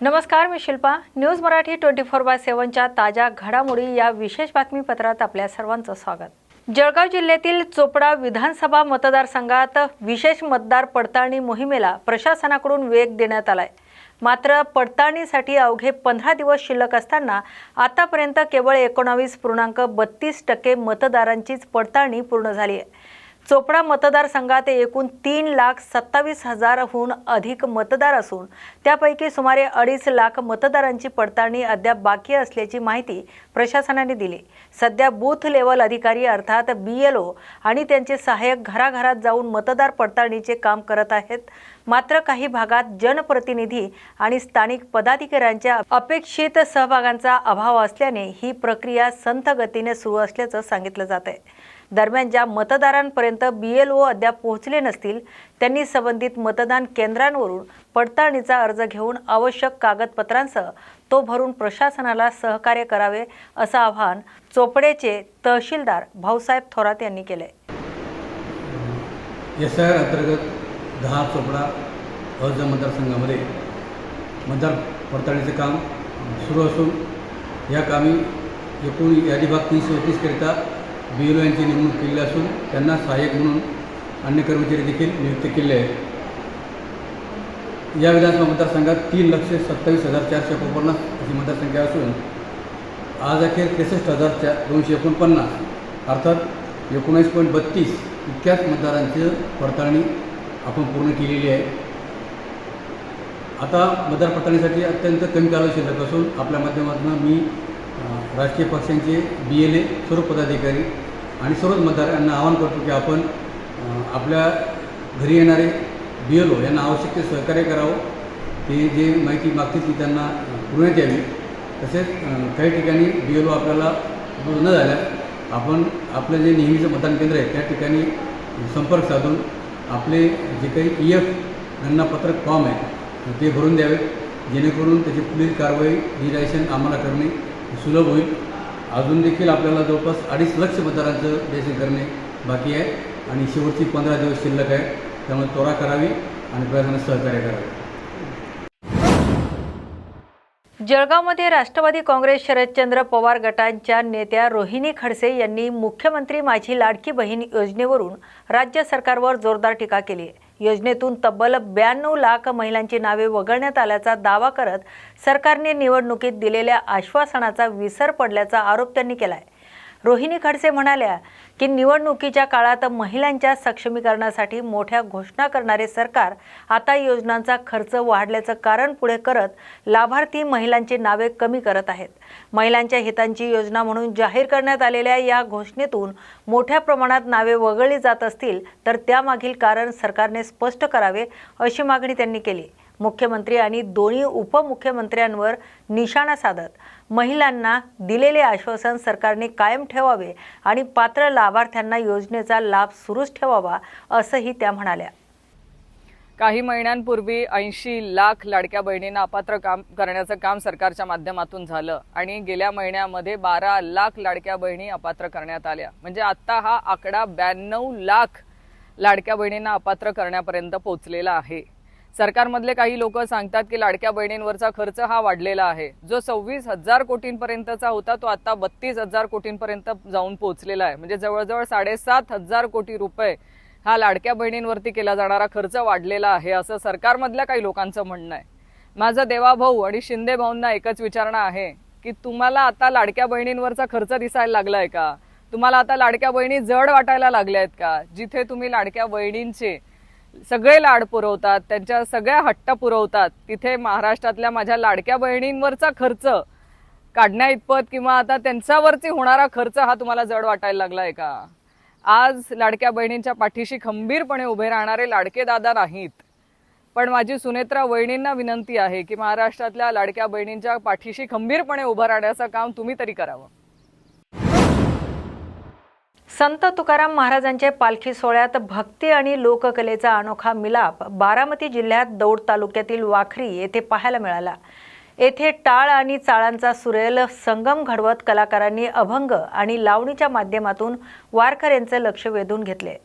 नमस्कार, मी शिल्पा. न्यूज मराठी 24/7च्या ताज्या घडामोडी या विशेष बातमीपत्रात आपल्या सर्वांचं स्वागत. जळगाव जिल्ह्यातील चोपडा विधानसभा मतदारसंघात विशेष मतदार पडताळणी मोहिमेला प्रशासनाकडून वेग देण्यात आलाय. मात्र पडताळणीसाठी अवघे 15 दिवस शिल्लक असताना आतापर्यंत केवळ 19.32% मतदारांचीच पडताळणी पूर्ण झाली आहे. चोपडा मतदारसंघात एकूण 3,27,000हून अधिक मतदार असून त्यापैकी सुमारे 2.5 लाख मतदारांची पडताळणी अद्याप बाकी असल्याची माहिती प्रशासनाने दिली. सध्या बूथ लेवल अधिकारी अर्थात BLO आणि त्यांचे सहाय्यक घराघरात जाऊन मतदार पडताळणीचे काम करत आहेत. मात्र काही भागात जनप्रतिनिधी आणि स्थानिक पदाधिकाऱ्यांच्या अपेक्षित सहभागांचा अभाव असल्याने ही प्रक्रिया संथ गतीने सुरू असल्याचं सांगितलं जात आहे. दरम्यान ज्या मतदारांपर्यंत BLO अद्याप पोहोचले नसतील त्यांनी संबंधित मतदान केंद्रांवरून पडताळणीचा अर्ज घेऊन आवश्यक कागदपत्रांसह तो भरून प्रशासनाला सहकार्य करावे असं आवाहन चोपडेचे तहसीलदार भाऊसाहेब थोरात यांनी केले. SIR अंतर्गत 10 चोपडा अज मतदारसंघामध्ये मतदार पडताळणीचे काम सुरू असून या कामी एकूण यादी भाग 334 करिता BLO यांची नेमणूक केली असून त्यांना सहाय्यक म्हणून अन्य कर्मचारी देखील नियुक्त केले आहेत. या विधानसभा मतदारसंघात 3,27,449 अशी मतदारसंख्या असून आज अखेर 63,249 अर्थात 19.32 इतक्याच मतदारांची पडताळणी आपण पूर्ण केलेली आहे. आता मतदार पडताळणीसाठी अत्यंत कमी कालावधी शिल्लक असून आपल्या माध्यमातून मी राजकीय पक्षांचे BLA सर्व पदाधिकारी आणि सर्वच मतदार यांना आवाहन करतो की आपण आपल्या घरी येणारे BLO यांना आवश्यक ते सहकार्य करावं. ते जे माहिती मागतील ती त्यांना पुरवण्यात यावी. तसेच काही ठिकाणी BLO आपल्याला न झाल्यास आपण आपलं जे नेहमीचं मतदान केंद्र आहे त्या ठिकाणी संपर्क साधून आपले जे काही EF गणनापत्रक फॉर्म आहे ते भरून द्यावेत, जेणेकरून त्याची पुढील कारवाई डिजिटायझेशन आम्हाला करणे सुलभ होईल. अजून देखील आपल्याला जवळपास 2.5 लाख मतदारांचं डिजिटायझेशन करणे बाकी आहे आणि शेवटची 15 दिवस शिल्लक आहे. त्यामुळे त्वरा करावी आणि प्रशासनाला सहकार्य करावे. जळगावमध्ये राष्ट्रवादी काँग्रेस शरदचंद्र पवार गटांच्या नेत्या रोहिणी खडसे यांनी मुख्यमंत्री माझी लाडकी बहीण योजनेवरून राज्य सरकारवर जोरदार टीका केली आहे. योजनेतून तब्बल 92 लाख महिलांची नावे वगळण्यात आल्याचा दावा करत सरकारने निवडणुकीत दिलेल्या आश्वासनाचा विसर पडल्याचा आरोप त्यांनी केला आहे. रोहिणी खडसे म्हणाल्या की निवडणुकीच्या काळात महिलांच्या सक्षमीकरणासाठी मोठ्या घोषणा करणारे सरकार आता योजनांचा खर्च वाढल्याचं कारण पुढे करत लाभार्थी महिलांची नावे कमी करत आहेत. महिलांच्या हितांची योजना म्हणून जाहीर करण्यात आलेल्या या घोषणेतून मोठ्या प्रमाणात नावे वगळली जात असतील तर त्यामागील कारण सरकारने स्पष्ट करावे अशी मागणी त्यांनी केली. मुख्यमंत्री आणि दोन्ही उपमुख्यमंत्र्यांवर निशाणा साधत महिलांना दिलेले आश्वासन सरकारने कायम ठेवावे आणि पात्र लाभार्थ्यांना योजनेचा लाभ सुरूच ठेवावा असंही त्या म्हणाल्या. काही महिन्यांपूर्वी 80 लाख लाडक्या बहिणींना अपात्र करण्याचं काम सरकारच्या माध्यमातून झालं आणि गेल्या महिन्यामध्ये 12 लाख लाडक्या बहिणी अपात्र करण्यात आल्या. म्हणजे आता हा आकडा 92 लाख लाडक्या बहिणींना अपात्र करण्यापर्यंत पोहोचलेला आहे. सरकारमधले काही लोक सांगतात की लाडक्या बहिणींवरचा खर्च हा वाढलेला आहे. जो 26,000 कोटींपर्यंतचा होता तो आता 32,000 कोटींपर्यंत जाऊन पोहोचलेला आहे. म्हणजे जवळजवळ 7,500 कोटी रुपये हा लाडक्या बहिणींवरती केला जाणारा खर्च वाढलेला आहे असं सरकारमधल्या काही लोकांचं म्हणणं आहे. माझं देवाभाऊ आणि शिंदे भाऊंना एकच विचारणं आहे की तुम्हाला आता लाडक्या बहिणींवरचा खर्च दिसायला लागलाय का? तुम्हाला आता लाडक्या बहिणी जड वाटायला लागल्या आहेत का? जिथे तुम्ही लाडक्या बहिणींचे सगळे लाड पुरवतात, त्यांच्या सगळ्या हट्ट पुरवतात, तिथे महाराष्ट्रातल्या माझ्या लाडक्या बहिणींवरचा खर्च काढण्या इतपत किंवा आता त्यांच्यावरती होणारा खर्च हा तुम्हाला जड वाटायला लागलाय का? आज लाडक्या बहिणींच्या पाठीशी खंबीरपणे उभे राहणारे लाडके दादा नाहीत. पण माझी सुनेत्रा वहिनींना विनंती आहे की महाराष्ट्रातल्या लाडक्या बहिणींच्या पाठीशी खंबीरपणे उभं राहण्याचं काम तुम्ही तरी करावं. संत तुकाराम महाराजांच्या पालखी सोहळ्यात भक्ती आणि लोककलेचा अनोखा मिलाप बारामती जिल्ह्यात दौंड तालुक्यातील वाखरी येथे पाहायला मिळाला. येथे टाळ आणि चाळांचा सुरेल संगम घडवत कलाकारांनी अभंग आणि लावणीच्या माध्यमातून वारकऱ्यांचे लक्ष वेधून घेतले.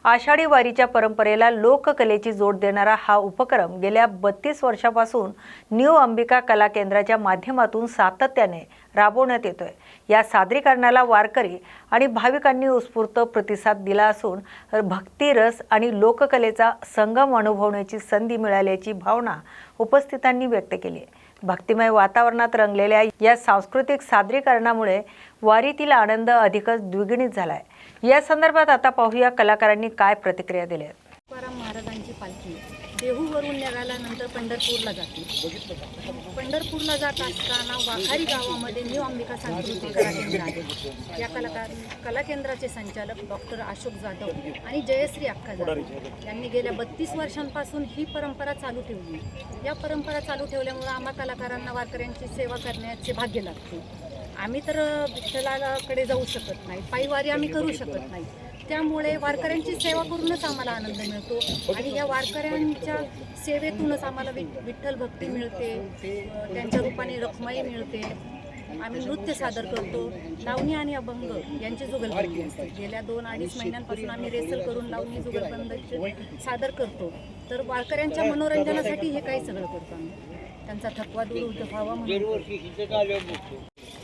आषाढी वारीच्या परंपरेला लोककलेची जोड देणारा हा उपक्रम गेल्या 32 वर्षापासून न्यू अंबिका कला केंद्राच्या माध्यमातून सातत्याने राबवण्यात येतोय। या सादरीकरणाला वारकरी आणि भाविकांनी उत्स्फूर्त प्रतिसाद दिला असून भक्ती रस आणि लोककलेचा संगम अनुभवण्याची संधी मिळाल्याची भावना उपस्थितांनी व्यक्त केली आहे। भक्तिमय वातावरणात रंगलेल्या या सांस्कृतिक सादरीकरणामुळे वारीतील आनंद अधिकच द्विगुणित झाला आहे। या संदर्भात आता पाहूया कलाकारांनी काय प्रतिक्रिया दिल्या। तुकाराम महाराजांची पालखी देहूवरून निघाल्यानंतर पंढरपूरला जाते। पंढरपूरला जात असताना वाखारी गावामध्ये न्यू अंबिका सांस्कृतिक कला केंद्र आहे। या कला केंद्राचे संचालक डॉक्टर अशोक जाधव आणि जयश्री अक्का जाधव यांनी गेल्या 32 वर्षांपासून ही परंपरा चालू ठेवली। या परंपरा चालू ठेवल्यामुळे आम्हा कलाकारांना वारकऱ्यांची सेवा करण्याचे भाग्य लागते। आम्ही तर विठ्ठलाकडे जाऊ शकत नाही, पायवारी आम्ही करू शकत नाही, त्यामुळे वारकऱ्यांची सेवा करूनच आम्हाला आनंद मिळतो आणि या वारकऱ्यांच्या सेवेतूनच आम्हाला विठ्ठल भक्ती मिळते, त्यांच्या रूपाने रखमाई मिळते। आम्ही नृत्य सादर करतो, लावणी आणि अभंग यांची जुगलबंदी असते। गेल्या 2-2.5 महिन्यांपासून आम्ही रेसल करून लावणी जुगलबंदी सादर करतो। तर वारकऱ्यांच्या मनोरंजनासाठी हे काही सगळं करतो आम्ही, त्यांचा थकवा दूर व्हावा म्हणून।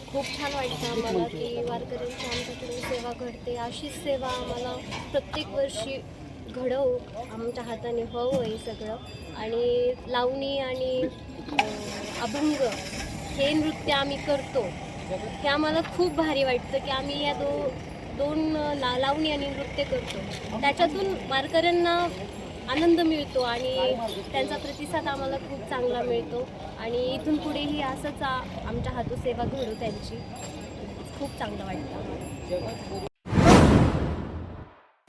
खूप छान वाटतं आम्हाला की वारकऱ्यांची आमच्याकडे सेवा घडते। अशीच सेवा आम्हाला प्रत्येक वर्षी घडवू, आमच्या हाताने व्हावं हे सगळं। आणि लावणी आणि अभंग हे नृत्य आम्ही करतो, हे आम्हाला खूप भारी वाटतं की आम्ही या दोन लावणी आणि नृत्य करतो, त्याच्यातून वारकऱ्यांना आनंद मिळतो आणि त्यांचा प्रतिसाद आम्हाला खूप चांगला मिळतो। आणि इथून पुढेही असंच आमच्या हातून सेवा घडू त्यांची, खूप चांगलं वाटतं।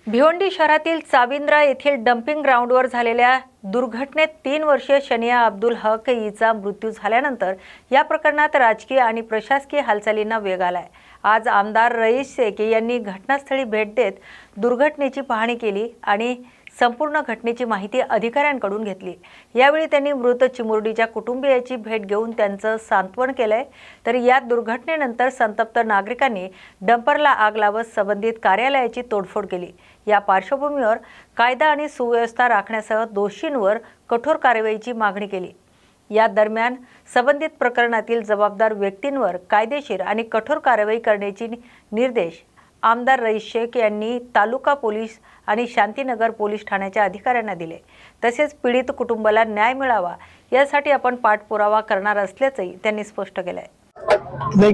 भिवंडी शहरातील चाविंद्रा येथील डम्पिंग ग्राउंडवर झालेल्या दुर्घटनेत 3 वर्षीय शनिया अब्दुल हक हिचा मृत्यू झाल्यानंतर या प्रकरणात राजकीय आणि प्रशासकीय हालचालींना वेग आलाय। आज आमदार रईस शेख यांनी घटनास्थळी भेट देत दुर्घटनेची पाहणी केली आणि संपूर्ण घटनेची माहिती अधिकाऱ्यांकडून घेतली। यावेळी त्यांनी मृत चिमुरडीच्या कुटुंबियाची भेट घेऊन त्यांचं सांत्वन केलंय। तर या दुर्घटनेनंतर संतप्त नागरिकांनी डंपरला आग लावत संबंधित कार्यालयाची तोडफोड केली। या पार्श्वभूमीवर कायदा आणि सुव्यवस्था राखण्यासह दोषींवर कठोर कारवाईची मागणी केली। या दरम्यान संबंधित प्रकरणातील जबाबदार व्यक्तींवर कायदेशीर आणि कठोर कारवाई करण्याचे निर्देश आमदार रईस शेख यांनी तालुका पोलीस आणि शांतीनगर पोलीस ठाण्याच्या अधिकाऱ्यांना दिले। तसेच पीडित कुटुंबाला न्याय मिळावा यासाठी आपण पाठपुरावा करणार असल्याचंही त्यांनी स्पष्ट केलंय।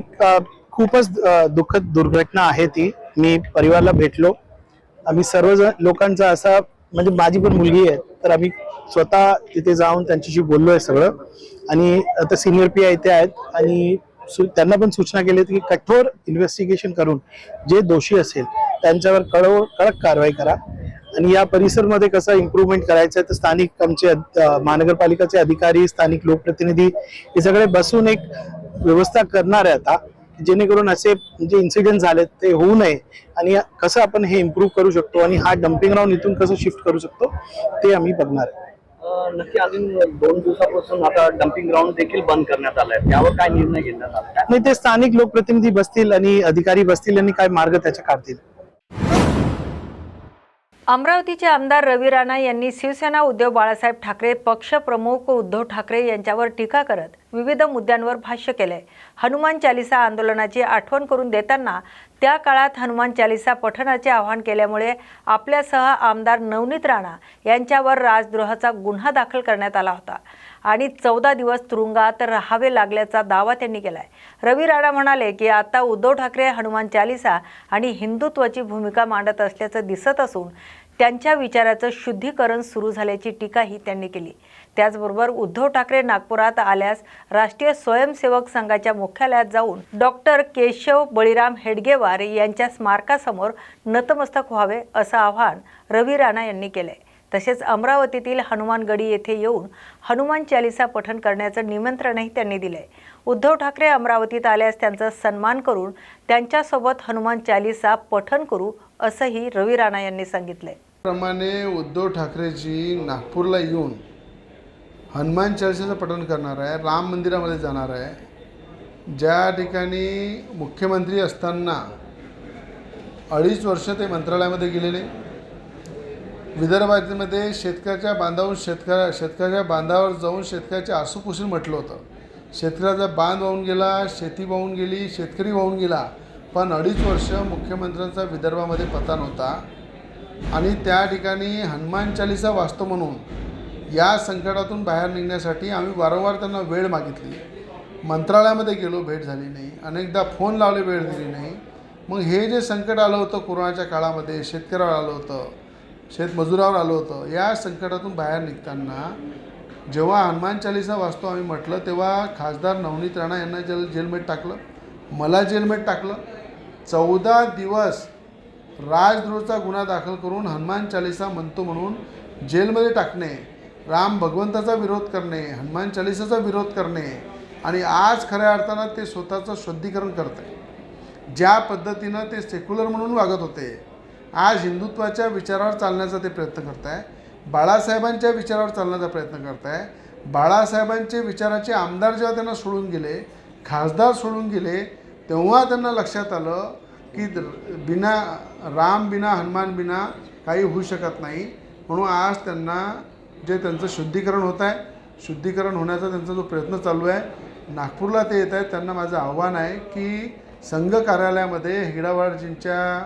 खूपच दुःखद दुर्घटना आहे ती। मी परिवाराला भेटलो, आम्ही सर्व लोकांचा असा म्हणजे माझी पण मुलगी आहे, तर आम्ही स्वतः तिथे जाऊन त्यांच्याशी बोललोय सगळं। आणि आता सिनियर पी इथे आहेत आणि त्यांना पण सूचना केली की कठोर इन्व्हेस्टिगेशन करून जे दोषी असेल त्यांच्यावर कडक कारवाई करा। आणि या परिसरमध्ये कसं इम्प्रूव्हमेंट करायचं आहे तर स्थानिक आमचे महानगरपालिकेचे अधिकारी, स्थानिक लोकप्रतिनिधी हे सगळे बसून एक व्यवस्था करणार आहे आता, जेणेकरून असे जे इन्सिडेंट झाले ते होऊ नये आणि कसं आपण हे इम्प्रूव्ह करू शकतो आणि हा डम्पिंग ग्राउंड इथून कसं शिफ्ट करू शकतो ते आम्ही बघणार आहे। नक्की अजून 2 दिवसापासून आता डम्पिंग ग्राउंड देखील बंद करण्यात आलाय, त्यावर काय निर्णय घेण्यात आला? नाही, ते स्थानिक लोकप्रतिनिधी बसतील आणि अधिकारी बसतील आणि काय मार्ग त्याच्या काढतील। अमरावतीचे आमदार रवी राणा यांनी शिवसेना उद्धव बाळासाहेब ठाकरे पक्षप्रमुख उद्धव ठाकरे यांच्यावर टीका करत विविध मुद्द्यांवर भाष्य केले। हनुमान चालीसा आंदोलनाची आठवण करून देताना त्या काळात हनुमान चालीसा पठणाचे आवाहन केल्यामुळे आपल्यासह आमदार नवनीत राणा यांच्यावर राजद्रोहाचा गुन्हा दाखल करण्यात आला होता आणि 14 दिवस तुरुंगात राहावे लागल्याचा दावा त्यांनी केलाय। रवी राणा म्हणाले की आता उद्धव ठाकरे हनुमान चालीसा आणि हिंदुत्वाची भूमिका मांडत असल्याचं दिसत असून त्यांच्या विचाराचं शुद्धीकरण सुरू झाल्याची टीकाही त्यांनी केली। त्याचबरोबर उद्धव ठाकरे नागपुरात आल्यास राष्ट्रीय स्वयंसेवक संघाच्या मुख्यालयात जाऊन डॉक्टर केशव बळीराम हेडगेवार यांच्या स्मारकासमोर नतमस्तक व्हावे असं आवाहन रवी राणा यांनी केलंय। तसेच अमरावतीतील हनुमानगडी येथे येऊन हनुमान चालीसा पठण करण्याचं निमंत्रणही त्यांनी दिलंय। उद्धव ठाकरे अमरावतीत आल्यास त्यांचा सन्मान करून त्यांच्यासोबत हनुमान चालीसा पठण करू असंही रवी राणा यांनी सांगितलंय। प्रमाणे उद्धव ठाकरेजी नागपूरला येऊन हनुमान चालीसाचं पठण करणार आहे, राम मंदिरामध्ये जाणार आहे। ज्या ठिकाणी मुख्यमंत्री असताना 2.5 वर्ष ते मंत्रालयामध्ये गेलेले, विदर्भामध्ये शेतकऱ्याच्या बांधावरून शेतकऱ्याच्या बांधावर जाऊन शेतकऱ्याचे आसू पुसून म्हटलं होतं. शेतकऱ्याचा बांध वाहून गेला, शेती वाहून गेली, शेतकरी वाहून गेला. पण 2.5 वर्ष मुख्यमंत्र्यांचा विदर्भामध्ये पत्ता नव्हता आणि त्या ठिकाणी हनुमान चालीसा वाचतो म्हणून या संकटातून बाहेर निघण्यासाठी आम्ही वारंवार त्यांना वेळ मागितली. मंत्रालयामध्ये गेलो, भेट झाली नाही. अनेकदा फोन लावले, वेळ दिली नाही. मग हे जे संकट आलं होतं कोरोनाच्या काळामध्ये, शेतकऱ्यावर आलं होतं, शेतमजुरावर आलं होतं, या संकटातून बाहेर निघताना जेव्हा हनुमान चालीसा वाचतो आम्ही म्हटलं, तेव्हा खासदार नवनीत राणा यांना जेलमध्ये टाकलं, मला जेलमध्ये टाकलं. 14 दिवस राजद्रोहाचा गुन्हा दाखल करून हनुमान चालीसा म्हणतो म्हणून जेलमध्ये टाकणे, राम भगवंताचा विरोध करणे, हनुमान चालीसाचा विरोध करणे आणि आज खऱ्या अर्थानं ते स्वतःचं शुद्धीकरण करत आहे. ज्या पद्धतीनं ते सेक्युलर म्हणून वागत होते, आज हिंदुत्वाच्या विचारावर चालण्याचा ते प्रयत्न करत आहे, बाळासाहेबांच्या विचारावर चालण्याचा प्रयत्न करत आहे. बाळासाहेबांचे विचाराचे आमदार जेव्हा त्यांना सोडून गेले, खासदार सोडून गेले, तेव्हा त्यांना लक्षात आलं की बिना राम बिना हनुमान बिना काही होऊ शकत नाही. म्हणून आज त्यांना जे त्यांचं शुद्धीकरण होत आहे, शुद्धीकरण होण्याचा त्यांचा जो प्रयत्न चालू आहे, नागपूरला ते येत आहेत. त्यांना माझं आव्हान आहे की संघ कार्यालयामध्ये हेगडावारजींच्या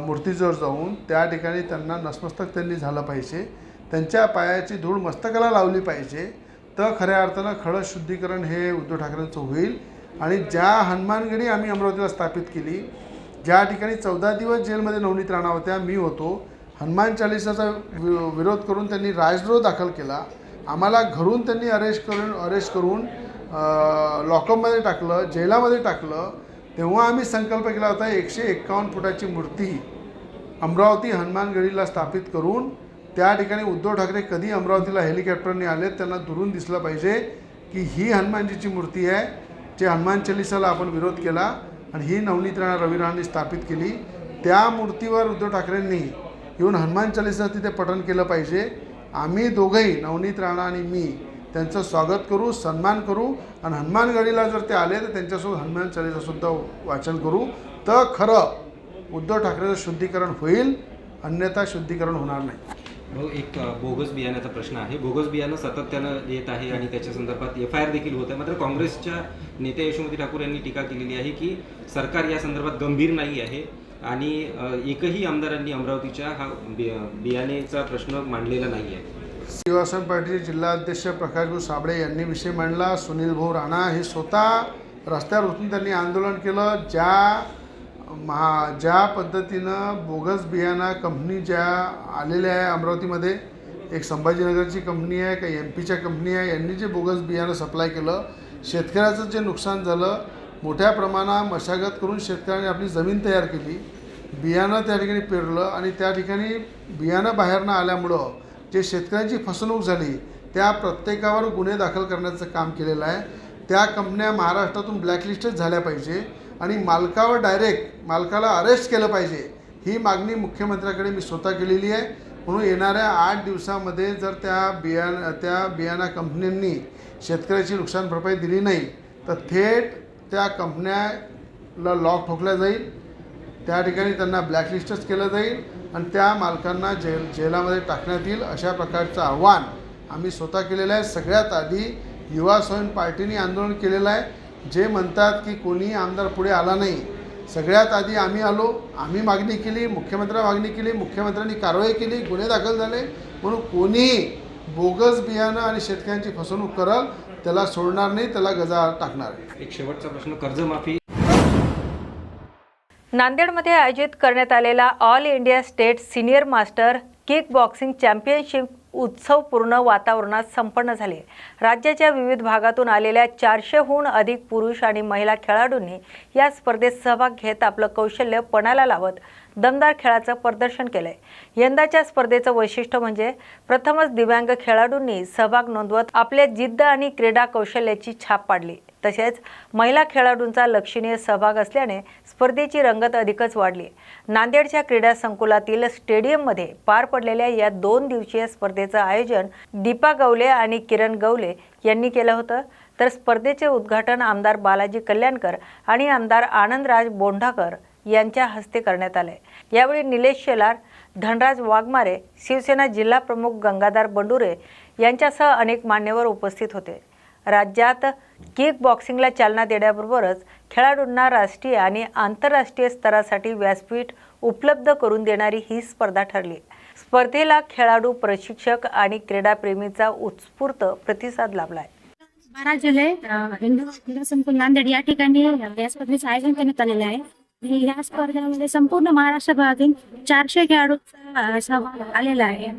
मूर्तीजवळ जाऊन त्या ठिकाणी त्यांना नतमस्तक त्यांनी झालं पाहिजे, त्यांच्या पायाची धूळ मस्तकाला लावली पाहिजे. तर खऱ्या अर्थानं खळं शुद्धीकरण हे उद्धव ठाकरेंचं होईल. आणि ज्या हनुमानगडी आम्ही अमरावतीला स्थापित केली, ज्या ठिकाणी 14 दिवस जेलमध्ये नवनीत राणा होत्या, मी होतो, हनुमान चालीसाचा विरोध करून त्यांनी राजद्रोह दाखल केला. आम्हाला घरून त्यांनी अरेस्ट करून लॉकअपमध्ये टाकलं, जेलामध्ये टाकलं. तेव्हा आम्ही संकल्प केला होता 151 फुटाची मूर्ती अमरावती हनुमानगडीला स्थापित करून त्या ठिकाणी उद्धव ठाकरे कधी अमरावतीला हेलिकॉप्टरने आले त्यांना दुरून दिसलं पाहिजे की ही हनुमानजीची मूर्ती आहे, जे हनुमान चालीसाला आपण विरोध केला आणि ही नवनीत राणा रवी राणांनी स्थापित केली. त्या मूर्तीवर उद्धव ठाकरेंनी येऊन हनुमान चालीसा तिथे पठण केलं पाहिजे. आम्ही दोघंही, नवनीत राणा आणि मी, त्यांचं स्वागत करू, सन्मान करू आणि हनुमानगडीला जर ते आले तर त्यांच्यासोबत हनुमान चालीसासुद्धा वाचन करू. तर खरं उद्धव ठाकरेचं शुद्धीकरण होईल, अन्यथा शुद्धीकरण होणार नाही. भाऊ, एक बोगस बियाण्याचा प्रश्न आहे. बोगस बियाणं सातत्यानं येत आहे आणि त्याच्या संदर्भात FIR देखील होत आहे. मात्र काँग्रेसच्या नेते यशोमती ठाकूर यांनी टीका केलेली आहे की सरकार या संदर्भात गंभीर नाही आहे आणि एकही आमदारांनी अमरावतीच्या हा बियाणेचा प्रश्न मांडलेला नाही आहे. शिवसेना पार्टीचे जिल्हाध्यक्ष प्रकाशभाऊ साबळे यांनी विषय मांडला. सुनील भाऊ राणा हे स्वतः रस्त्यावर उतरून त्यांनी आंदोलन केलं. ज्या पद्धतीनं बोगस बियाणा कंपनी ज्या आलेल्या आहे अमरावतीमध्ये, एक संभाजीनगरची कंपनी आहे, काही MP च्या कंपनी आहे, यांनी जे बोगस बियाणं सप्लाय केलं, शेतकऱ्याचं जे नुकसान झालं, मोठ्या प्रमाणात मशागत करून शेतकऱ्यांनी आपली जमीन तयार केली, बियाणं त्या ठिकाणी पेरलं आणि त्या ठिकाणी बियाणं बाहेर न आल्यामुळं जे शेतकऱ्यांची फसवणूक झाली त्या प्रत्येकावर गुन्हे दाखल करण्याचं काम केलेलं आहे. त्या कंपन्या महाराष्ट्रातून ब्लॅकलिस्टेड झाल्या पाहिजे आणि मालकावर डायरेक्ट मालकाला अरेस्ट केलं पाहिजे. ही मागणी मुख्यमंत्र्याकडे मी स्वतः केलेली आहे. म्हणून येणाऱ्या 8 दिवसामध्ये जर त्या बियाणा कंपन्यांनी शेतकऱ्याची नुकसान भरपाई दिली नाही तर थेट त्या कंपन्याला लॉक ठोकल्या जाईल, त्या ठिकाणी त्यांना ब्लॅकलिस्टच केलं जाईल आणि त्या मालकांना जेलामध्ये टाकण्यात येईल. अशा प्रकारचं आव्हान आम्ही स्वतः केलेलं आहे. सगळ्यात आधी युवा स्वयं पार्टीने आंदोलन केलेलं आहे. जे म्हणतात की कोणी आमदार पुढे आला नाही, सगळ्यात आधी आम्ही आलो, आम्ही मागणी केली, मुख्यमंत्र्यांना मागणी केली, मुख्यमंत्र्यांनी कारवाई केली, गुन्हे दाखल झाले. म्हणून कोणीही बोगस बियाणं आणि शेतकऱ्यांची फसवणूक करल त्याला सोडणार नाही, त्याला गजा टाकणार. एक शेवटचा प्रश्न, कर्जमाफी. नांदेडमध्ये आयोजित करण्यात आलेला all India state senior master kickboxing championship उत्सवपूर्ण वातावरणात संपन्न झाले. राज्याच्या विविध भागातून आलेल्या 400हून अधिक पुरुष आणि महिला खेळाडूंनी या स्पर्धेत सहभाग घेत आपलं कौशल्य पणाला लावत दमदार खेळाचं प्रदर्शन केलंय. यंदाच्या स्पर्धेचं वैशिष्ट्य म्हणजे प्रथमच दिव्यांग खेळाडूंनी सहभाग नोंदवत आपल्या जिद्द आणि क्रीडा कौशल्याची छाप पाडली. तसेच महिला खेळाडूंचा लक्षणीय सहभाग असल्याने स्पर्धेची रंगत अधिकच वाढली. नांदेडच्या क्रीडा संकुलातील स्टेडियममध्ये पार पडलेल्या या 2 दिवसीय स्पर्धेचं आयोजन दीपा गवले आणि किरण गवले यांनी केलं होतं. तर स्पर्धेचे उद्घाटन आमदार बालाजी कल्याणकर आणि आमदार आनंदराज बोंढाकर यांच्या हस्ते करण्यात आले. यावेळी निलेश शेलार, धनराज वाघमारे, शिवसेना जिल्हा प्रमुख गंगाधर बंडुरे यांच्यासह अनेक मान्यवर उपस्थित होते. राज्यात किक बॉक्सिंगला चालना देण्याबरोबरच खेळाडूंना राष्ट्रीय आणि आंतरराष्ट्रीय स्तरासाठी व्यासपीठ उपलब्ध करून देणारी ही स्पर्धा ठरली. स्पर्धेला खेळाडू, प्रशिक्षक आणि क्रीडाप्रेमींचा उत्स्फूर्त प्रतिसाद लाभलाय. 12 जुलै इंडोर संकुल नांदेड या ठिकाणी या स्पर्धेचं आयोजन करण्यात आलेलं आहे. या स्पर्धेमध्ये संपूर्ण महाराष्ट्रभरातील 400 खेळाडूंचा सहभाग आलेला आहे.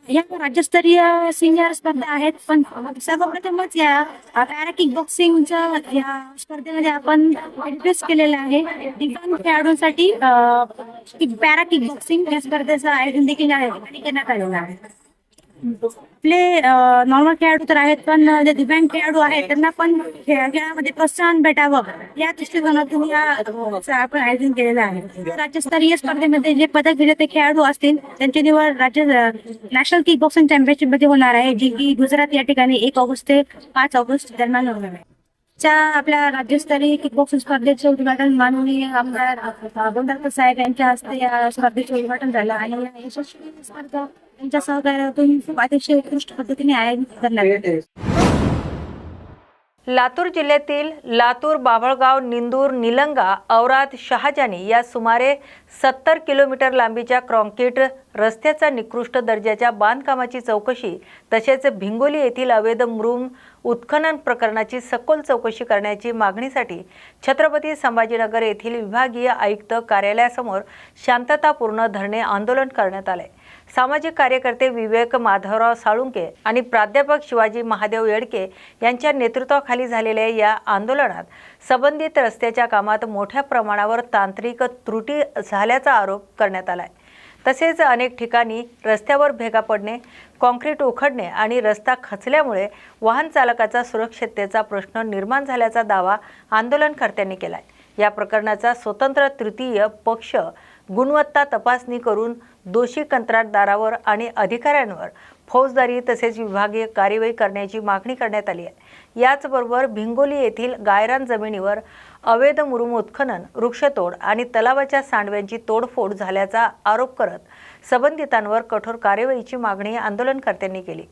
या राज्यस्तरीय सिनियर स्पर्धा आहेत, पण सर्वप्रथमच या पॅरा किक बॉक्सिंगच्या या स्पर्धेमध्ये आपण इंट्रेस्ट केलेला आहे. दिव्यांग खेळाडूंसाठी पॅरा किक बॉक्सिंग या स्पर्धेचं आयोजन देखील करण्यात आलेलं आहे. आपले नॉर्मल खेळाडू तर आहेत, पण जे दिव्यांग खेळाडू आहेत त्यांना पण खेळामध्ये प्रोत्साहन भेटावं या दृष्टिकोनातून आपण आयोजन केलेलं आहे. राज्यस्तरीय स्पर्धेमध्ये जे पदक विजेते खेळाडू असतील त्यांची निवड राज्य नॅशनल किक बॉक्सिंग चॅम्पियनशिप मध्ये होणार आहे, जी की गुजरात या ठिकाणी 1 ऑगस्ट ते 5 ऑगस्ट दरम्यान होणार आहे. आपल्या राज्यस्तरीय किक बॉक्सिंग स्पर्धेचे उद्घाटन माननीय आमदार गोंधळकर साहेब यांच्या हस्ते या स्पर्धेचे उद्घाटन झालं आणि या यशस्वी स्पर्धा त्यांच्या सहकार्यातून खूप अतिशय उत्कृष्ट पद्धतीने आयोजित करण्यात आले. लातूर जिल्ह्यातील लातूर, बाभळगाव, निंदूर, निलंगा, औराद, शहाजानी या सुमारे 70 किलोमीटर लांबीच्या काँक्रीट रस्त्याचा निकृष्ट दर्जाच्या बांधकामाची चौकशी तसेच भिंगोली येथील अवैध मुरुम उत्खनन प्रकरणाची सखोल चौकशी करण्याची मागणीसाठी छत्रपती संभाजीनगर येथील विभागीय आयुक्त कार्यालयासमोर शांततापूर्ण धरणे आंदोलन करण्यात आले. सामाजिक कार्यकर्ते विवेक माधवराव साळुंके आणि प्राध्यापक शिवाजी महादेव येडके यांच्या नेतृत्वाखाली झालेल्या या आंदोलनात संबंधित रस्त्याच्या कामात मोठ्या प्रमाणावर तांत्रिक त्रुटी झाल्याचा आरोप करण्यात आला आहे. तसेच अनेक ठिकाणी रस्त्यावर भेगा पडणे, काँक्रीट उखडणे आणि रस्ता खचल्यामुळे वाहन चालकाचा सुरक्षिततेचा प्रश्न निर्माण झाल्याचा दावा आंदोलनकर्त्यांनी केला आहे. या प्रकरणाचा स्वतंत्र तृतीय पक्ष गुणवत्ता तपासणी करून दोषी कंत्राटदारावर आणि अधिकाऱ्यांवर फौजदारी तसेच विभागीय कार्यवाही करण्याची मागणी करण्यात आली आहे. याचबरोबर भिंगोली येथील गायरान जमिनीवर अवैध मुरुम उत्खनन, वृक्षतोड आणि तलावाच्या सांडव्यांची तोडफोड झाल्याचा आरोप करत संबंधितांवर कठोर कार्यवाहीची मागणी आंदोलनकर्त्यांनी केली.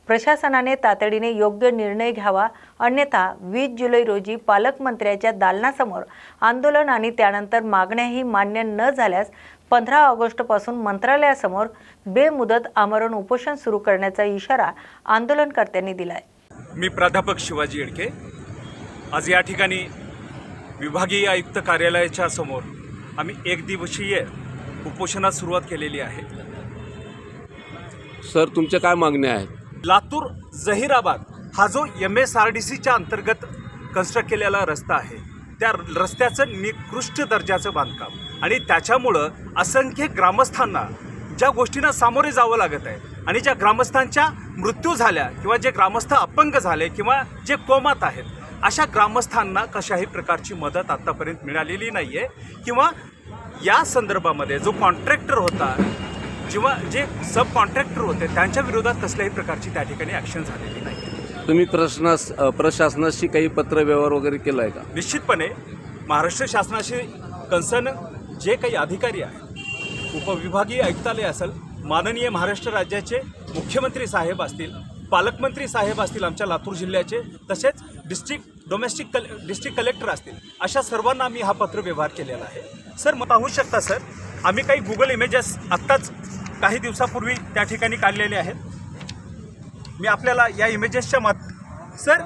प्रशासनाने तातडीने योग्य निर्णय घ्यावा, अन्यथा 20 जुलै रोजी पालकमंत्र्यांच्या दालनासमोर आंदोलन आणि त्यानंतर मागण्याही मान्य न झाल्यास 15 ऑगस्टपासून मंत्रालयासमोर बेमुदत आमरण उपोषण सुरू करण्याचा इशारा आंदोलनकर्त्यांनी दिलाय. मी प्राध्यापक शिवाजी येडके आज या ठिकाणी विभागीय आयुक्त कार्यालयाच्या समोर आम्ही 1 दिवसीय उपोषणास सुरुवात केलेली आहे. सर, तुमच्या काय मागण्या आहेत? लातूर जहिराबाद हा जो MSRDCच्या अंतर्गत कन्स्ट्रक्ट केलेला रस्ता आहे, त्या रस्त्याचं निकृष्ट दर्जाचं बांधकाम आणि त्याच्यामुळं असंख्य ग्रामस्थांना ज्या गोष्टींना सामोरे जावं लागत आहे आणि ज्या ग्रामस्थांच्या मृत्यू झाल्या किंवा जे ग्रामस्थ अपंग झाले किंवा जे कोमात आहेत, अशा ग्रामस्थांना कशाही प्रकारची मदत आत्तापर्यंत मिळालेली नाही आहे किंवा या संदर्भामध्ये जो कॉन्ट्रॅक्टर होता किंवा जे सब कॉन्ट्रॅक्टर होते त्यांच्या विरोधात कसल्याही प्रकारची त्या ठिकाणी ॲक्शन झालेली नाही. तुम्ही प्रशासनाशी काही पत्रव्यवहार वगैरे केला आहे का? निश्चितपणे महाराष्ट्र शासनाशी कन्सर्न जे काही अधिकारी आहेत, उपविभागीय आयुक्तालय असेल, माननीय महाराष्ट्र राज्याचे मुख्यमंत्री साहेब असतील, पालकमंत्री साहेब असतील आमच्या लातूर जिल्ह्याचे, तसेच डिस्ट्रिक्ट कलेक्टर असतील, अशा सर्वांना आम्ही हा पत्रव्यवहार केलेला आहे. सर, मग पाहू शकता सर, आम्ही काही गुगल इमेजेस आत्ताच काही दिवसापूर्वी त्या ठिकाणी काढलेले आहेत. मी आपल्याला या इमेजेसच्या सर,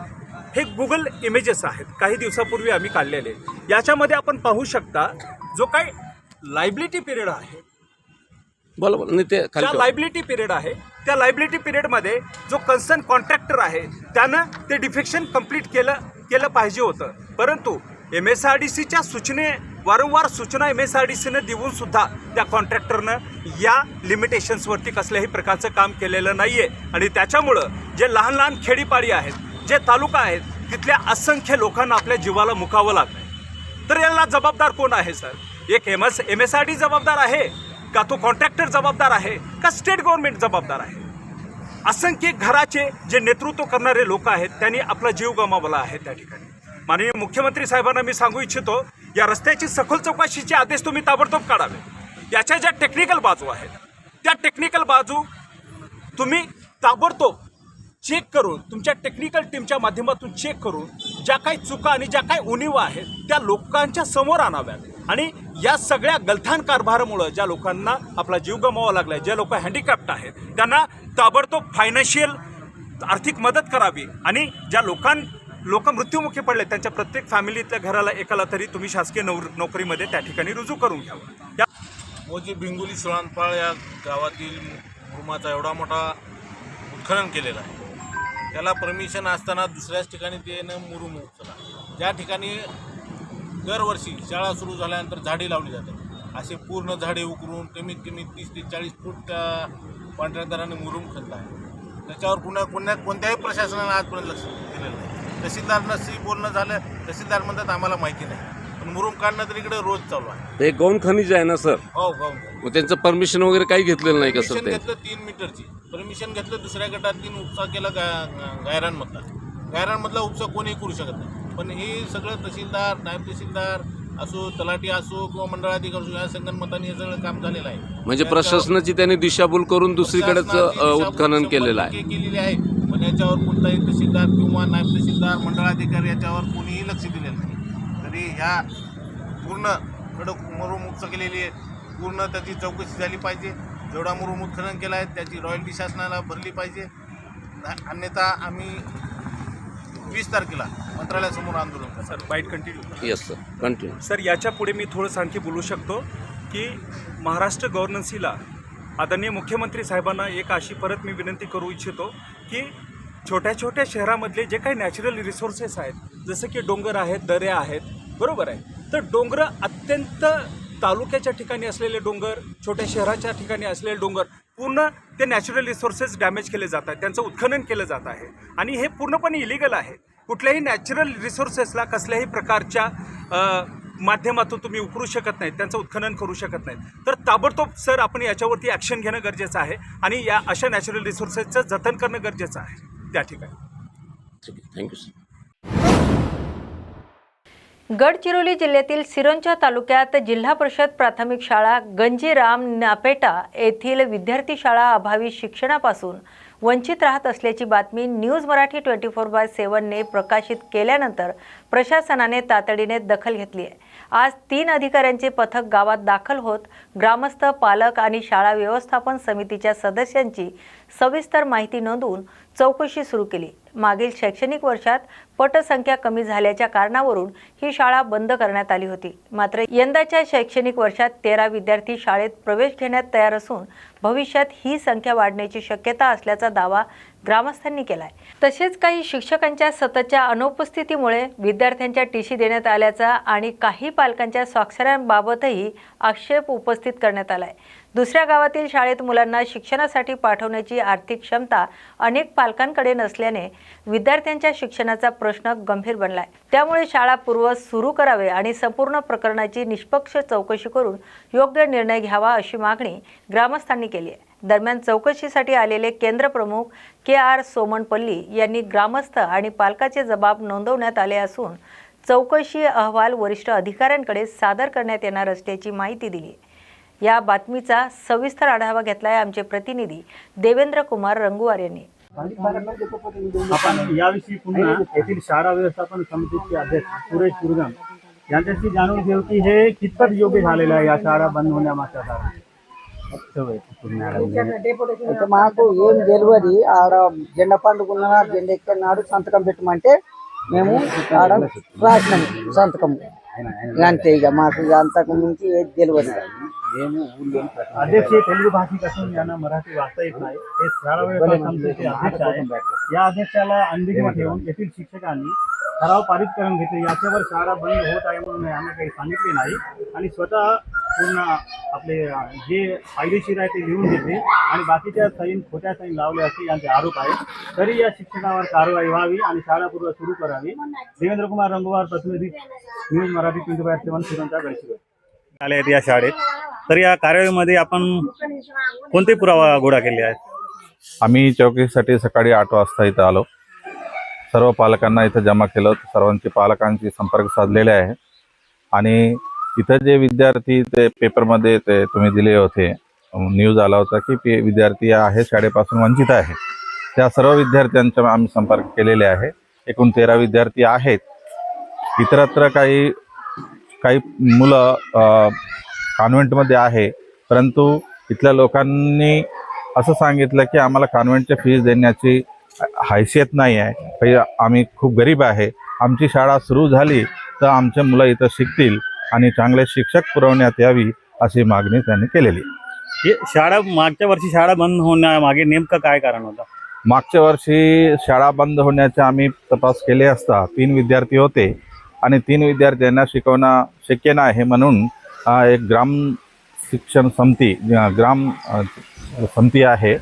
हे गुगल इमेजेस आहेत, काही दिवसापूर्वी आम्ही काढलेले. याच्यामध्ये आपण पाहू शकता जो काही लायबिलिटी पिरियड आहे, ज्या लायबिलिटी पिरियड आहे त्या लायबिलिटी पिरियडमध्ये जो कन्सर्न कॉन्ट्रॅक्टर आहे त्यानं ते डिफेक्शन कंप्लीट केलं पाहिजे होतं, परंतु MSRDCच्या वारंवार सूचना MSRDCनं देऊन सुद्धा त्या कॉन्ट्रॅक्टरनं या लिमिटेशन्सवरती कसल्याही प्रकारचं काम केलेलं नाही आहे आणि त्याच्यामुळं जे लहान लहान खेडीपाडी आहेत, जे तालुका आहेत, तिथल्या असंख्य लोकांना आपल्या जीवाला मुकावं लागतं. तर याला जबाबदार कोण आहे सर? एक MSRD जबाबदार आहे का, तो कॉन्ट्रॅक्टर जबाबदार आहे का, स्टेट गव्हर्नमेंट जबाबदार आहे? असंख्य घराचे जे नेतृत्व करणारे लोक आहेत त्यांनी आपला जीव गमावला आहे त्या ठिकाणी. माननीय मुख्यमंत्री साहेबांना मी सांगू इच्छितो, या रस्त्याची सखोल चौकशीचे आदेश तुम्ही ताबडतोब काढावे. याच्या ज्या टेक्निकल बाजू आहेत त्या टेक्निकल बाजू तुम्ही ताबडतोब चेक करून तुमच्या टेक्निकल टीमच्या माध्यमातून चेक करून ज्या काही चुका आणि ज्या काही उणिवा आहेत त्या लोकांच्या समोर आणाव्यात आणि या सगळ्या गलथान कारभारामुळं ज्या लोकांना आपला जीव गमवावा लागला आहे, ज्या लोक हँडिकॅप्ट आहेत त्यांना ताबडतोब फायनान्शियल आर्थिक मदत करावी आणि ज्या लोक मृत्युमुखी पडले त्यांच्या प्रत्येक फॅमिलीतल्या घराला एकाला तरी तुम्ही शासकीय नोकरीमध्ये त्या ठिकाणी रुजू करून घ्यावं. मोजी बिंगुली सुळानपाळ या गावातील मुरुमाचा एवढा मोठा उत्खनन केलेला आहे. त्याला परमिशन असताना दुसऱ्याच ठिकाणी त्यानं मुरुम उचलला. ज्या ठिकाणी दरवर्षी शाळा सुरू झाल्यानंतर झाडे लावली जातात असे पूर्ण झाडे उकरून कमीत कमी 30 ते 40 फूट त्या कॉन्ट्रॅक्टदाराने मुरुम खणला आहे. त्याच्यावर कोणत्याही प्रशासनाने आजपर्यंत लक्ष दिलेलं नाही. तहसीलदारशी बोलणं झालं, तहसीलदार म्हणतात आम्हाला माहिती नाही, पण मुरुम काढणं तर इकडे रोज चालू आहे. ते गौण खनिज आहे ना सर? हो गौण. मग त्यांचं परमिशन वगैरे काही घेतलेलं नाही का सर? परमिशन घेतलं 3 मीटरची परमिशन घेतलं. दुसऱ्या गटात उपसा केला गायरांमधला. गायरांमधला उपसा कोणीही करू शकत नाही. पण हे सगळं तहसीलदार, नायब तहसीलदार असो, तलाठी असो किंवा मंडळाधिकारी असो या संगनमताने हे सगळं काम झालेलं आहे. म्हणजे प्रशासनाची त्यांनी दिशाभूल करून दुसरीकडेच उत्खनन केलेलं आहे. केलेली आहे. पण याच्यावर कोणताही तहसीलदार किंवा नायब तहसीलदार, मंडळाधिकारी याच्यावर कोणीही लक्ष दिलेलं नाही. तरी ह्या पूर्ण खडक मुरुम उपसा केलेली आहे. पूर्ण त्याची चौकशी झाली पाहिजे. जेवढा मुरुम उत्खनन केला आहे त्याची रॉयल्टी शासनाला भरली पाहिजे. अन्यथा आम्ही 20 तारखेला मंत्रालयासमोर आंदोलन करू. Sir byte continue. Yes sir, continue. Sir याच्या पुढे मी थोडंसं आणखी बोलू शकतो की महाराष्ट्र गव्हर्नन्सीला आदरणीय मुख्यमंत्री साहेबांना एक अशी परत मी विनंती करू इच्छितो की छोट्या छोट्या शहरामधले जे काही नॅचरल रिसोर्सेस आहेत जसं की डोंगर आहेत, दऱ्या आहेत, बरोबर आहे, तर डोंगर अत्यंत तालुक्याच्या ठिकाणी असलेले डोंगर, छोट्या शहराच्या ठिकाणी असलेले डोंगर पूर्ण ते नॅचरल रिसोर्सेस डॅमेज केले जात आहेत, त्यांचं उत्खनन केलं जात आहे आणि हे पूर्णपणे इलिगल आहे. कुठल्याही नॅचरल रिसोर्सेसला कसल्याही प्रकारच्या माध्यमातून तुम्ही उकरू शकत नाहीत, त्यांचं उत्खनन करू शकत नाहीत. तर ताबडतोब सर आपण याच्यावरती ॲक्शन घेणं गरजेचं आहे आणि या अशा नॅचरल रिसोर्सेसचं जतन करणं गरजेचं आहे त्या ठिकाणी. Thank you sir. गडचिरोली जिल्ह्यातील सिरोंचा तालुक्यात जिल्हा परिषद प्राथमिक शाळा गंजीराम नापेटा येथील विद्यार्थी शाळा अभावी शिक्षणापासून वंचित राहत असल्याची बातमी न्यूज मराठी 24/7ने प्रकाशित केल्यानंतर प्रशासनाने तातडीने दखल घेतली आहे. आज 3 अधिकाऱ्यांचे पथक गावात दाखल होत ग्रामस्थ, पालक आणि शाळा व्यवस्थापन समितीच्या सदस्यांची सविस्तर माहिती नोंदवून चौकशी सुरू केली. मागील शैक्षणिक वर्षात पटसंख्या कमी झाल्याच्या कारणावरून ही शाळा बंद करण्यात आली होती. मात्र यंदाच्या शैक्षणिक वर्षात 13 विद्यार्थी शाळेत प्रवेश घेण्यात तयार असून भविष्यात ही संख्या वाढण्याची शक्यता असल्याचा दावा ग्रामस्थांनी केलाय. तसेच काही शिक्षकांच्या सततच्या अनुपस्थितीमुळे विद्यार्थ्यांच्या टीसी देण्यात आल्याचा आणि काही पालकांच्या स्वाक्षऱ्यांबाबतही आक्षेप उपस्थित करण्यात आलाय. दुसऱ्या गावातील शाळेत मुलांना शिक्षणासाठी पाठवण्याची आर्थिक क्षमता अनेक पालकांकडे नसल्याने विद्यार्थ्यांच्या शिक्षणाचा प्रश्न गंभीर बनलाय. त्यामुळे शाळा पूर्व सुरू करावे आणि संपूर्ण प्रकरणाची निष्पक्ष चौकशी करून योग्य निर्णय घ्यावा अशी मागणी ग्रामस्थांनी केली आहे. दरम्यान चौकशीसाठी आलेले केंद्र प्रमुख KR सोमनपल्ली यांनी ग्रामस्थ आणि पालकाचे जबाब नोंदवण्यात आले असून चौकशी अहवाल वरिष्ठ अधिकाऱ्यांकडे सादर करण्यात येणार असल्याची माहिती दिली. या बातमीचा सविस्तर आढावा घेतलाय आमचे प्रतिनिधी देवेंद्र कुमार रंगुवार यांनी. आपण याविषयी पुन्हा येथील शाळा व्यवस्थापन समितीचे अध्यक्ष सुरेश गुरगम यांच्याशी जाणून घेऊ की हे कितपत योग्य झालेलं आहे या शाळा बंद होण्यामागचं कारण. మాకు ఏం తెలియదు. ఆడ జెండా పండుగ జెండా ఎక్కడినాడు సంతకం పెట్టమంటే మేము ఆడ రాసినాము సంతకం. అంతే ఇక మాకు అంతకు మించి ఏది తెలియదు. अध्यक्ष हे तेलुगू भाषिक असून यांना मराठी वाचता येत नाही. हे शाळा व्यवस्थापन समितीचे अध्यक्ष आहे. या अध्यक्षाला अंधेरीमध्ये ठेवून येथील शिक्षकांनी ठराव पारित करून घेतले. याच्यावर शाळा बंद होत आहे म्हणून यांना काही सांगितले नाही आणि स्वतः पूर्ण आपले जे फायदेशीर आहे ते लिहून घेतले आणि बाकीच्या सैन खोट्या सैन लावले असे यांचे आरोप आहे. तरी या शिक्षकावर कारवाई व्हावी आणि शाळा पूर्व सुरू करावी. देवेंद्र कुमार रंगुवार, प्रतिनिधी न्यूज मराठी 24/7 सिरोंचा गडचिरोली. आले आहेत या शाळेत, तर या कारवाईमध्ये आपण कोणते पुरावा गोळा केले आहेत? आम्ही चौकशीसाठी सकाळी 8 वाजता इथं आलो. सर्व पालकांना इथं जमा केलं. सर्वांची पालकांशी संपर्क साधलेले आहे आणि इथं जे विद्यार्थी ते पेपरमध्ये ते तुम्ही दिले होते, न्यूज आला होता की विद्यार्थी आहे शाळेपासून वंचित आहे, त्या सर्व विद्यार्थ्यांचा आम्ही संपर्क केलेले आहे. एकूण 13 विद्यार्थी आहेत. इतरत्र काही मुलं कॉन्व्हेंटमध्ये आहे, परंतु इथल्या लोकांनी असं सांगितलं की आम्हाला कॉन्व्हेंटच्या फीस देण्याची हैसियत नाही आहे, आम्ही खूप गरीब आहे, आमची शाळा सुरू झाली तर आमचे मुलं इथं शिकतील आणि चांगले शिक्षक पुरवण्यात यावी अशी मागणी त्यांनी केलेली. हे शाळा मागच्या वर्षी शाळा बंद होण्यामागे नेमकं काय कारण होतं? मागच्या वर्षी शाळा बंद होण्याचा आम्ही तपास केले असता 3 विद्यार्थी होते आणि 3 विद्यार्थ्यांना शिकवणं शक्य नाही म्हणून एक ग्राम शिक्षण समिती समिती आहे,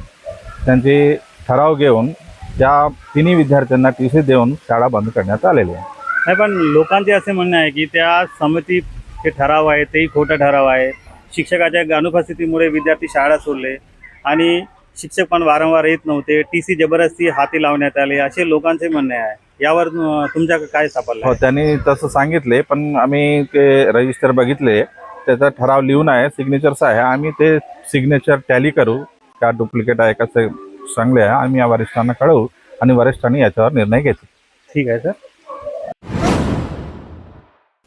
त्यांची ठराव घेऊन त्या 3 विद्यार्थ्यांना TC देऊन शाळा बंद करण्यात आलेली आहे. नाही, पण लोकांचे असे म्हणणं आहे की त्या समितीचे ठराव आहे तेही खोटा ठराव आहे. शिक्षकाच्या अनुपस्थितीमुळे विद्यार्थी शाळा सोडले आणि शिक्षक पण वारंवार येत नव्हते, TC जबरदस्ती हाती लावण्यात आले, असे लोकांचे म्हणणे आहे. यावर तुमच्या काय सापडलं? हो, त्यांनी तसं सांगितले, पण आम्ही ते रजिस्टर बघितले, त्याचा ठराव लिहून आहे, सिग्नेचर्स आहे. आम्ही ते सिग्नेचर टॅली करू का डुप्लिकेट आहे कसं चांगले आहे, आम्ही या वरिष्ठांना कळवू आणि वरिष्ठांनी याच्यावर निर्णय घेतील. ठीक आहे सर.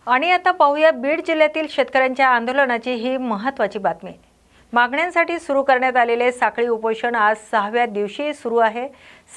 आणि आता पाहूया बीड जिल्ह्यातील शेतकऱ्यांच्या आंदोलनाची ही महत्त्वाची बातमी. मागण्यांसाठी सुरू करण्यात आलेले साखळी उपोषण आज 6व्या दिवशी सुरू आहे.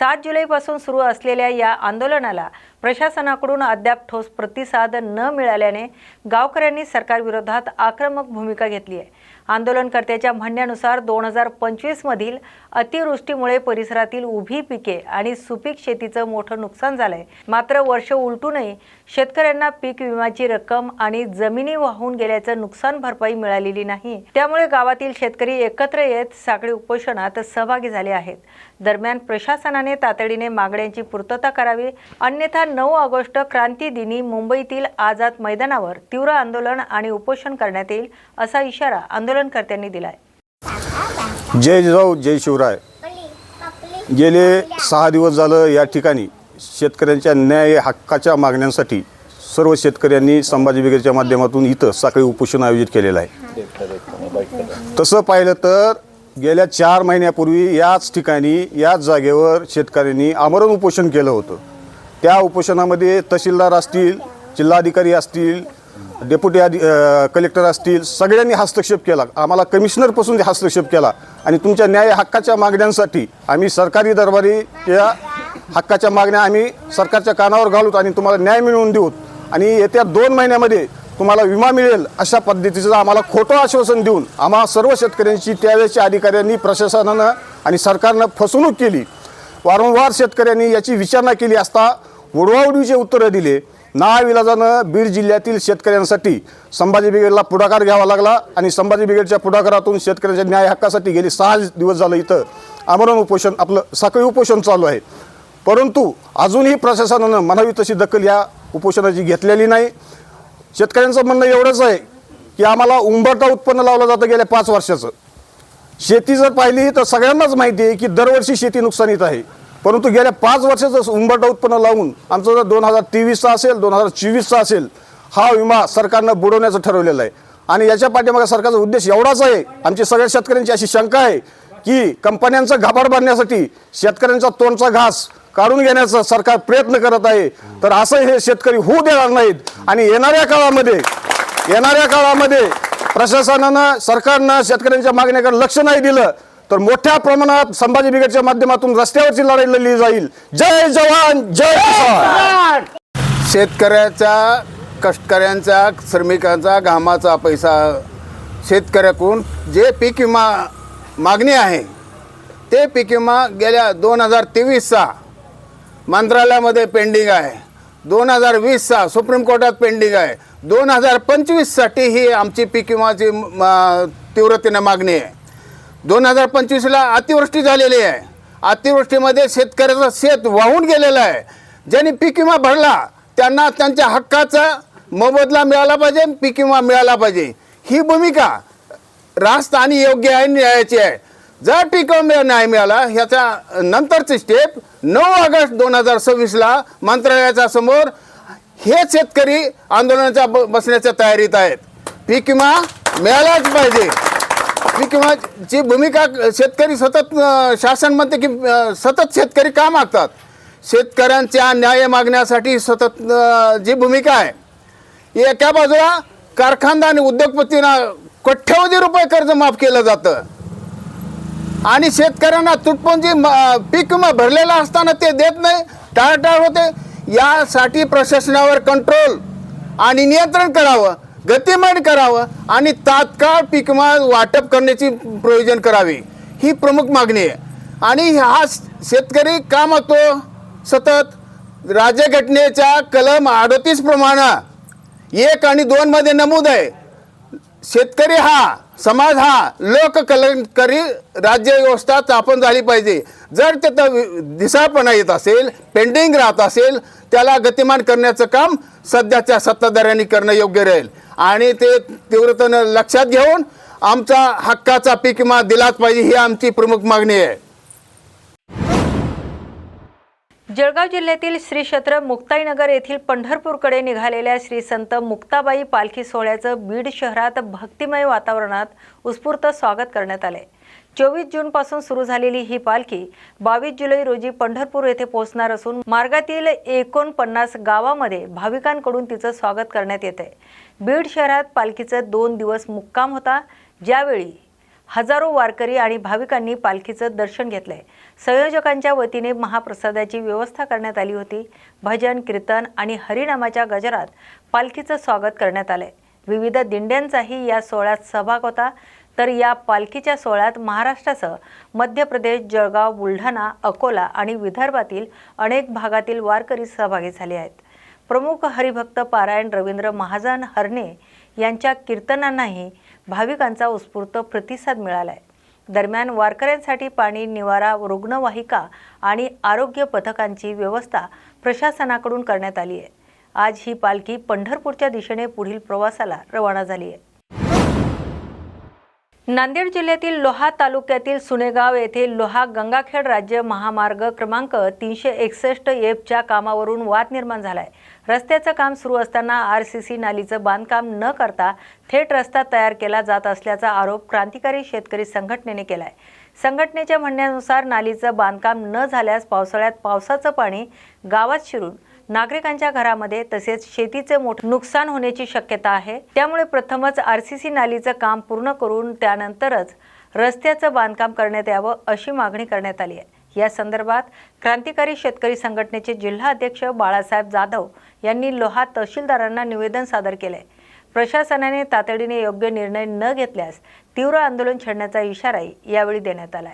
7 जुलैपासून सुरू असलेल्या या आंदोलनाला प्रशासनाकडून अद्याप ठोस प्रतिसाद न मिळाल्याने गावकऱ्यांनी सरकारविरोधात आक्रमक भूमिका घेतली आहे. आंदोलनकर्त्याच्या म्हणण्यानुसार 2025मधील अतिवृष्टीमुळे परिसरातील उभी पिके आणि सुपीक शेतीचं मोठं नुकसान झालंय. मात्र वर्ष उलटूनही शेतकऱ्यांना पीक विम्याची रक्कम आणि जमिनी वाहून गेल्याचं नुकसान भरपाई मिळालेली नाही. त्यामुळे गावातील शेतकरी एकत्र येत साखळी उपोषणात सहभागी झाले आहेत. दरम्यान प्रशासनाने तातडीने मागण्यांची पूर्तता करावी, अन्यथा 9 ऑगस्ट क्रांती दिनी मुंबईतील आझाद मैदानावर तीव्र आंदोलन आणि उपोषण करण्यात येईल असा इशारा आंदोलनकर्त्यांनी दिलाय. जय जिजाऊ जय शिवराय. गेले 6 दिवस झालं या ठिकाणी शेतकऱ्यांच्या न्याय हक्काच्या मागण्यांसाठी सर्व शेतकऱ्यांनी संभाजी ब्रिगेडच्या माध्यमातून इथं साखळी उपोषण आयोजित केलेलं आहे. तसं पाहिलं तर गेल्या 4 महिन्यापूर्वी याच ठिकाणी याच जागेवर शेतकऱ्यांनी आमरण उपोषण केलं होतं. त्या उपोषणामध्ये तहसीलदार असतील, जिल्हाधिकारी असतील, डेप्युटी कलेक्टर असतील, सगळ्यांनी हस्तक्षेप केला. आम्हाला कमिशनरपासून हस्तक्षेप केला आणि तुमच्या न्याय हक्काच्या मागण्यांसाठी आम्ही सरकारी दरबारी या हक्काच्या मागण्या आम्ही सरकारच्या कानावर घालूत आणि तुम्हाला न्याय मिळवून देऊत आणि येत्या 2 महिन्यामध्ये तुम्हाला विमा मिळेल अशा पद्धतीचं आम्हाला खोटं आश्वासन देऊन आम्हा सर्व शेतकऱ्यांची त्यावेळेच्या अधिकाऱ्यांनी, प्रशासनानं आणि सरकारनं फसवणूक केली. वारंवार शेतकऱ्यांनी याची विचारणा केली असता उडवाउडवीचे उत्तरं दिले. नाविलाजानं बीड जिल्ह्यातील शेतकऱ्यांसाठी संभाजी ब्रिगेडला पुढाकार घ्यावा लागला आणि संभाजी ब्रिगेडच्या पुढाकारातून शेतकऱ्यांच्या न्याय हक्कासाठी गेली 6 दिवस झालं इथं आमरण उपोषण, आपलं साखळी उपोषण चालू आहे. परंतु अजूनही प्रशासनानं म्हणावी तशी दखल या उपोषणाची घेतलेली नाही. शेतकऱ्यांचं म्हणणं एवढंच आहे की आम्हाला उंबरठा उत्पन्न लावलं जातं गेल्या 5 वर्षाचं. शेती जर पाहिली तर सगळ्यांनाच माहिती आहे की दरवर्षी शेती नुकसानीत आहे, परंतु गेल्या 5 वर्षाचं उंबरठा उत्पन्न लावून आमचं जर 2023चा असेल, 2024चा असेल, हा विमा सरकारनं बुडवण्याचं ठरवलेलं आहे. आणि याच्या पाठीमागे सरकारचा उद्देश एवढाच आहे. आमची सगळ्या शेतकऱ्यांची अशी शंका आहे की कंपन्यांचं घाबाड बांधण्यासाठी शेतकऱ्यांचा तोंडचा घास काढून घेण्याचा सरकार प्रयत्न करत आहे. तर असं हे शेतकरी होऊ देणार नाहीत आणि येणाऱ्या काळामध्ये प्रशासनानं, सरकारनं शेतकऱ्यांच्या मागण्याकडे लक्ष नाही दिलं तर मोठ्या प्रमाणात संभाजी ब्रिगेडच्या माध्यमातून रस्त्यावरची लढाई लढली जाईल. जय जवान जय किसान. शेतकऱ्याचा, कष्टकऱ्यांचा, श्रमिकांचा घामाचा पैसा शेतकऱ्याकडून जे पीक विमा मागणी आहे ते पीक विमा गेल्या 2023चा मंत्रालयामध्ये पेंडिंग आहे, 2020चा सुप्रीम कोर्टात पेंडिंग आहे, 2025साठी ही आमची पीक विमाची तीव्रतेने मागणी आहे. 2025ला अतिवृष्टी झालेली आहे. अतिवृष्टीमध्ये शेतकऱ्याचं शेत वाहून गेलेलं आहे. ज्यांनी पीक विमा भरला त्यांना त्यांच्या हक्काचा मोबदला मिळाला पाहिजे, पीक विमा मिळाला पाहिजे. ही भूमिका रास्त आणि योग्य आहे, न्यायाची आहे. जर पीक विमा नाही मिळाला ह्याच्या नंतरची स्टेप 9 ऑगस्ट 2026ला मंत्रालयाच्या समोर हे शेतकरी आंदोलनाच्या बसण्याच्या तयारीत आहेत. पीक विमा मिळालाच पाहिजे. पीक विमाची भूमिका शेतकरी सतत शासन म्हणते की सतत शेतकरी का मागतात. शेतकऱ्यांच्या न्याय मागण्यासाठी सतत जी भूमिका आहे, एका बाजूला कारखानदार आणि उद्योगपतींना कोट्यवधी रुपये कर्ज माफ केलं जातं आणि शेतकऱ्यांना तुटपुंजी पीक विमा भरलेला असताना ते देत नाही, टाळाटाळ होते. यासाठी प्रशासनावर कंट्रोल आणि नियंत्रण करावं, गतिमान करावं आणि तात्काळ पीक विमा वाटप करण्याची प्रयोजन करावे, ही प्रमुख मागणी आहे. आणि हा शेतकरी का मागतो सतत. राज्यघटनेच्या कलम 38 प्रमाणे 1 आणि 2 मध्ये नमूद आहे, शेतकरी हा समाज हा लोककल्याणकारी राज्य व्यवस्था स्थापन झाली पाहिजे. जर त्याचा दिसाळपणा येत असेल, पेंडिंग राहत असेल, त्याला गतिमान करण्याचं काम सध्याच्या सत्ताधाऱ्यांनी करणं योग्य राहील आणि ते तीव्रतेनं लक्षात घेऊन आमचा हक्काचा पीक विमा दिलाच पाहिजे, ही आमची प्रमुख मागणी आहे. जळगाव जिल्ह्यातील श्री क्षेत्र मुक्ताईनगर येथील पंढरपूरकडे निघालेल्या श्री संत मुक्ताबाई पालखी सोहळ्याचं बीड शहरात भक्तिमय वातावरणात उत्स्फूर्त स्वागत करण्यात आले. 24 जूनपासून सुरू झालेली ही पालखी 22 जुलै रोजी पंढरपूर येथे पोहोचणार असून मार्गातील 49 गावामध्ये भाविकांकडून तिचं स्वागत करण्यात येत आहे. बीड शहरात पालखीचं 2 दिवस मुक्काम होता, ज्यावेळी हजारो वारकरी आणि भाविकांनी पालखीचं दर्शन घेतलंय. संयोजकांच्या वतीने महाप्रसादाची व्यवस्था करण्यात आली होती. भजन, कीर्तन आणि हरिनामाच्या गजरात पालखीचं स्वागत करण्यात आलंय. विविध दिंड्यांचाही या सोहळ्यात सहभाग होता. तर या पालखीच्या सोहळ्यात महाराष्ट्रासह मध्य प्रदेश, जळगाव, बुलढाणा, अकोला आणि विदर्भातील अनेक भागातील वारकरी सहभागी झाले आहेत. प्रमुख हरिभक्त पारायण रवींद्र महाजन हरणे यांच्या कीर्तनांनाही भाविकांचा उत्स्फूर्त प्रतिसाद मिळालाय. दरम्यान वारकऱ्यांसाठी पाणी, निवारा, रुग्णवाहिका आणि आरोग्य पथकांची व्यवस्था प्रशासनाकडून करण्यात आली आहे. आज ही पालखी पंढरपूरच्या दिशेने पुढील प्रवासाला रवाना झाली आहे. नांदेड जिल्ह्यातील लोहा तालुक्यातील सुनेगाव येथे लोहा गंगाखेड राज्य महामार्ग क्रमांक 361F कामावरून वाद निर्माण झालाय. रस्त्याचं काम सुरू असताना RCC नालीचं बांधकाम न करता थेट रस्ता तयार केला जात असल्याचा आरोप क्रांतिकारी शेतकरी संघटनेने केलाय. संघटनेच्या म्हणण्यानुसार नालीचं बांधकाम न झाल्यास पावसाळ्यात पावसाचं पाणी गावात शिरून नागरिकांच्या घरामध्ये तसेच शेतीचे मोठे नुकसान होण्याची शक्यता आहे. त्यामुळे प्रथमच RCC नालीचं काम पूर्ण करून त्यानंतरच रस्त्याचं बांधकाम करण्यात यावं अशी मागणी करण्यात आली आहे. या संदर्भात क्रांतिकारी शेतकरी संघटनेचे जिल्हा अध्यक्ष बाळासाहेब जाधव यांनी लोहा तहसीलदारांना निवेदन सादर केले. प्रशासनाने तातडीने योग्य निर्णय न घेतल्यास तीव्र आंदोलन छेडण्याचा इशाराही यावेळी देण्यात आला.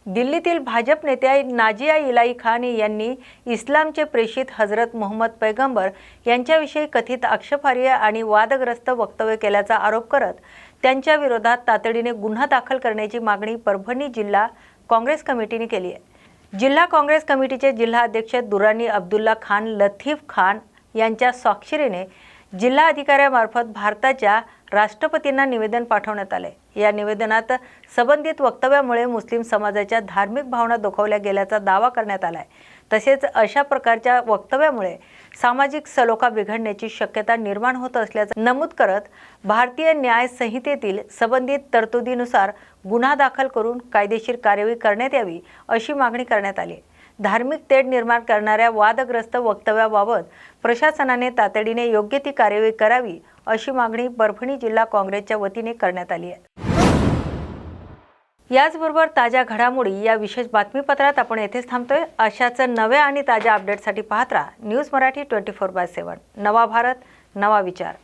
दिल्लीतील भाजप नेत्या नाजिया इलाई खान यांनी इस्लामचे प्रेषित हजरत मोहम्मद पैगंबर यांच्याविषयी कथित आक्षेपार्ह आणि वादग्रस्त वक्तव्य केल्याचा आरोप करत त्यांच्या विरोधात तातडीने गुन्हा दाखल करण्याची मागणी परभणी जिल्हा काँग्रेस कमिटीने केली आहे। जिल्हा काँग्रेस कमिटीचे जिल्हा अध्यक्ष दुरानी अब्दुल्ला खान लतीफ खान यांच्या स्वाक्षरीने जिल्हा अधिकाऱ्यामार्फत भारताच्या राष्ट्रपतींना निवेदन पाठवण्यात आले। या निवेदनात संबंधित वक्तव्यामुळे मुस्लिम समाजाच्या धार्मिक भावना दुखावल्या गेल्याचा दावा करण्यात आला आहे। तसेच अशा प्रकारच्या वक्तव्यामुळे सामाजिक सलोखा बिघडण्याची शक्यता निर्माण होत असल्याचं नमूद करत भारतीय न्याय संहितेतील संबंधित तरतुदीनुसार गुन्हा दाखल करून कायदेशीर कार्यवाही करण्यात यावी अशी मागणी करण्यात आली। धार्मिक तेढ निर्माण करणाऱ्या वादग्रस्त वक्तव्याबाबत प्रशासनाने तातडीने योग्य ती कार्यवाही करावी अशी मागणी परभणी जिल्हा काँग्रेसच्या वतीने करण्यात आली आहे। याचबरोबर ताज्या घडामोडी या विशेष बातमीपत्रात आपण येथेच थांबतोय। अशाच नव्या आणि ताज्या अपडेटसाठी पाहत राहा न्यूज मराठी 24/7। नवा भारत, नवा विचार।